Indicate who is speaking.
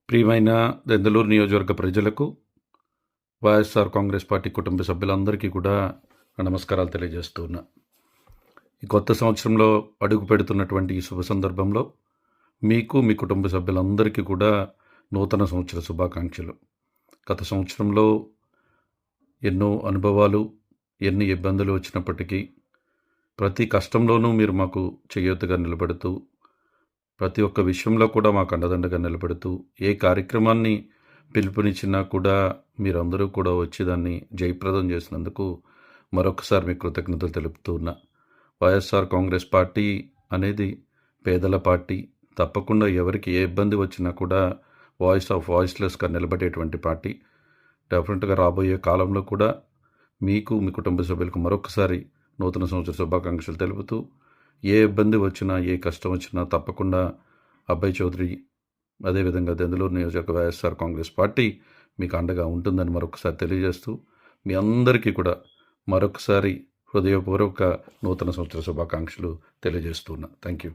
Speaker 1: ప్రియమైన దెందులూరు నియోజకవర్గ ప్రజలకు, వైఎస్ఆర్ కాంగ్రెస్ పార్టీ కుటుంబ సభ్యులందరికీ కూడా నమస్కారాలు తెలియజేస్తూ ఉన్నా. ఈ కొత్త సంవత్సరంలో అడుగు పెడుతున్నటువంటి ఈ శుభ సందర్భంలో మీకు, మీ కుటుంబ సభ్యులందరికీ కూడా నూతన సంవత్సర శుభాకాంక్షలు. గత సంవత్సరంలో ఎన్నో అనుభవాలు, ఎన్ని ఇబ్బందులు వచ్చినప్పటికీ ప్రతి కష్టంలోనూ మీరు మాకు చేయూతగా నిలబడుతూ, ప్రతి ఒక్క విషయంలో కూడా మాకు అండదండగా నిలబడుతూ, ఏ కార్యక్రమాన్ని పిలుపునిచ్చినా కూడా మీరందరూ కూడా వచ్చి దాన్ని జయప్రదం చేసినందుకు మరొకసారి మీకు కృతజ్ఞతలు తెలుపుతూ ఉన్నా. వైఎస్ఆర్ కాంగ్రెస్ పార్టీ అనేది పేదల పార్టీ. తప్పకుండా ఎవరికి ఏ ఇబ్బంది వచ్చినా కూడా వాయిస్ ఆఫ్ వాయిస్లెస్గా నిలబడేటువంటి పార్టీ. డెఫినెట్గా రాబోయే కాలంలో కూడా మీకు, మీ కుటుంబ సభ్యులకు మరొకసారి నూతన సంవత్సర శుభాకాంక్షలు తెలుపుతూ, ఏ ఇబ్బంది వచ్చినా, ఏ కష్టం వచ్చినా తప్పకుండా అబ్బాయి చౌదరి, అదేవిధంగా దెందులూరు నియోజకవర్గ వైఎస్ఆర్ కాంగ్రెస్ పార్టీ మీకు అండగా ఉంటుందని మరొకసారి తెలియజేస్తూ, మీ అందరికీ కూడా మరొకసారి హృదయపూర్వక నూతన సంవత్సర శుభాకాంక్షలు తెలియజేస్తున్నా. Thank you.